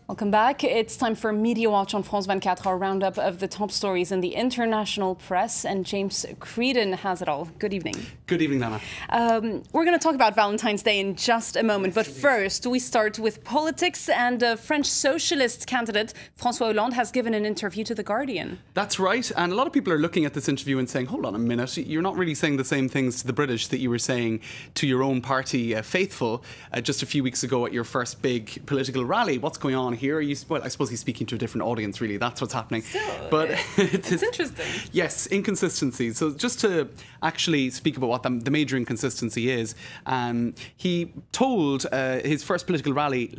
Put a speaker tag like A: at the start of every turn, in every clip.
A: Welcome back. It's time for Media Watch on France 24, our roundup of the top stories in the international press. And James Creedon has it all. Good evening.
B: Good evening, Nana.
A: We're going to talk about Valentine's Day in just a moment. But first, we start with politics. And French socialist candidate François Hollande has given an interview to The Guardian.
B: That's right. And a lot of people are looking at this interview and saying, hold on a minute, you're not really saying the same things to the British that you were saying to your own party, Faithful, just a few weeks ago at your first big political rally. What's going on here? Well, I suppose he's speaking to a different audience, really. That's what's happening.
A: Still,
B: but
A: it's interesting.
B: Yes, inconsistencies. So just to actually speak about what the major inconsistency is, he told his first political rally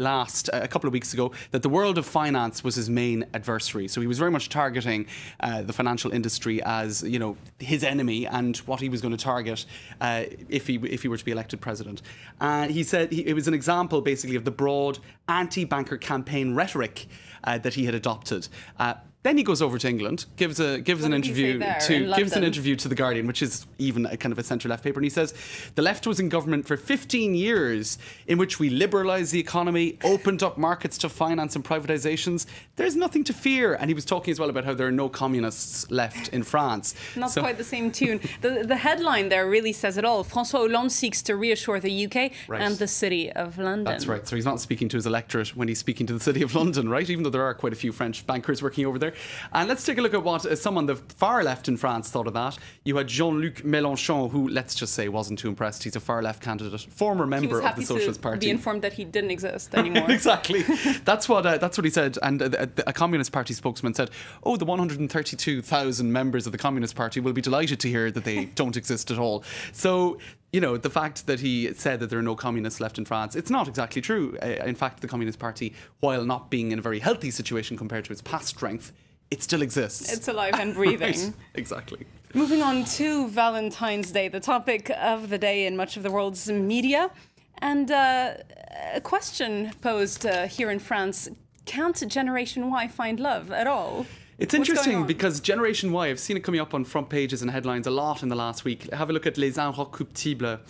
B: a couple of weeks ago that the world of finance was his main adversary. So he was very much targeting the financial industry as, you know, his enemy and what he was going to target if he were to be elected president. He said it was an example, basically, of the broad anti-banker campaign rhetoric that he had adopted. Then he goes over to England, gives an interview to The Guardian, which is even a kind of a centre-left paper, and he says the left was in government for 15 years, in which we liberalised the economy, opened up markets to finance and privatisations. There's nothing to fear. And he was talking as well about how there are no communists left in France.
A: Not quite the same tune. The headline there really says it all. François Hollande seeks to reassure the UK and the City of London.
B: That's right. So he's not speaking to his electorate when he's speaking to the City of London, right? Even though there are quite a few French bankers working over there. And let's take a look at what some on the far left in France thought of that. You had Jean-Luc Mélenchon, who, let's just say, wasn't too impressed. He's a far left candidate, former member of the Socialist Party.
A: Be informed that he didn't exist anymore.
B: Exactly. That's what he said. And a Communist Party spokesman said, "Oh, the 132,000 members of the Communist Party will be delighted to hear that they don't exist at all." So, you know, the fact that he said that there are no communists left in France, it's not exactly true. In fact, the Communist Party, while not being in a very healthy situation compared to its past strength, it still exists.
A: It's alive and breathing.
B: Right. Exactly.
A: Moving on to Valentine's Day, the topic of the day in much of the world's media. And a question posed here in France, can't Generation Y find love at all?
B: It's interesting because Generation Y, I've seen it coming up on front pages and headlines a lot in the last week. Have a look at Les Inrecuptibles,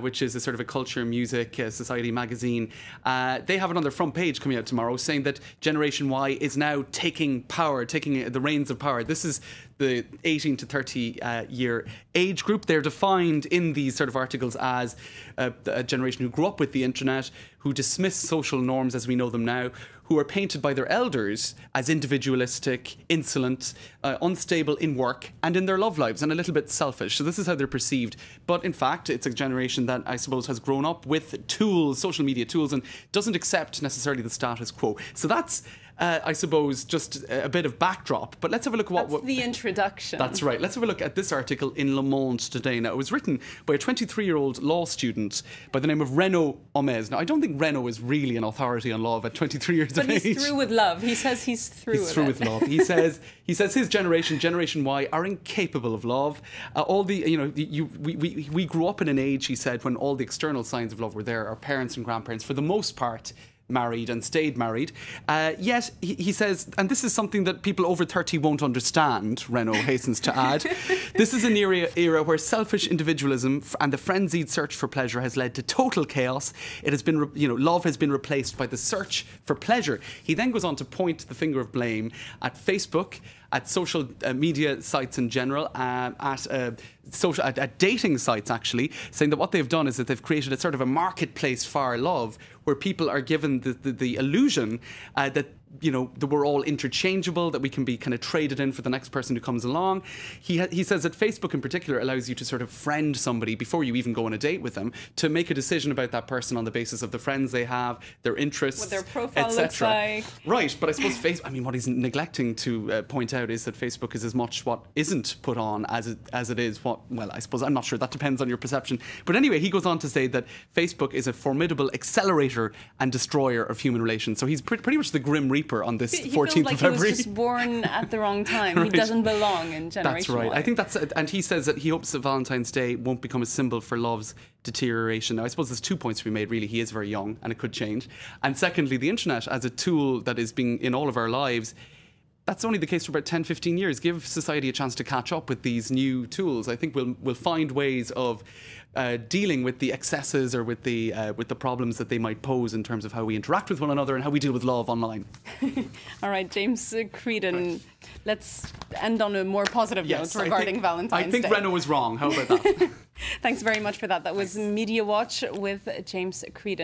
B: which is a sort of a culture, music, society magazine. They have it on their front page coming out tomorrow saying that Generation Y is now taking the reins of power. This is the 18 to 30 year age group. They're defined in these sort of articles as a generation who grew up with the internet, who dismiss social norms as we know them now, who are painted by their elders as individualistic, insolent, unstable in work and in their love lives, and a little bit selfish. So this is how they're perceived. But in fact, it's a generation that I suppose has grown up with tools, social media tools, and doesn't accept necessarily the status quo. So that's I suppose, just a bit of backdrop. But let's have a look at
A: the introduction.
B: That's right. Let's have a look at this article in Le Monde today. Now, it was written by a 23-year-old law student by the name of Renaud Homez. Now, I don't think Renaud is really an authority on law at 23 years of age.
A: But he's through with love. He says he's through with
B: love. He says his generation, Generation Y, are incapable of love. We grew up in an age, he said, when all the external signs of love were there. Our parents and grandparents, for the most part, married and stayed married. Yet, he says, and this is something that people over 30 won't understand, Renaud hastens to add, this is an era where selfish individualism and the frenzied search for pleasure has led to total chaos. It has been, love has been replaced by the search for pleasure. He then goes on to point the finger of blame at Facebook, at social media sites in general, at dating sites, actually, saying that what they've done is that they've created a sort of a marketplace for love where people are given the illusion that that we're all interchangeable, that we can be kind of traded in for the next person who comes along. He says that Facebook in particular allows you to sort of friend somebody before you even go on a date with them, to make a decision about that person on the basis of the friends they have, their interests,
A: what their profile looks like.
B: Right, but I suppose what he's neglecting to point out is that Facebook is as much what isn't put on as it is what, well, I suppose, I'm not sure, that depends on your perception. But anyway, he goes on to say that Facebook is a formidable accelerator and destroyer of human relations. So he's pretty much the Grim Reaper on this 14th of February.
A: He was just born at the wrong time. Right. He doesn't belong in Generation
B: That's right.
A: Y.
B: I think that's it. And he says that he hopes that Valentine's Day won't become a symbol for love's deterioration. Now, I suppose there's 2 points to be made, really. He is very young and it could change. And secondly, the internet as a tool that is being in all of our lives, that's only the case for about 10, 15 years. Give society a chance to catch up with these new tools. I think we'll find ways of dealing with the excesses or with the problems that they might pose in terms of how we interact with one another and how we deal with love online.
A: All right, James Creedon. Right. Let's end on a more positive note regarding Valentine's Day.
B: I think Renault was wrong. How about that?
A: Thanks very much for that. That was Media Watch with James Creedon.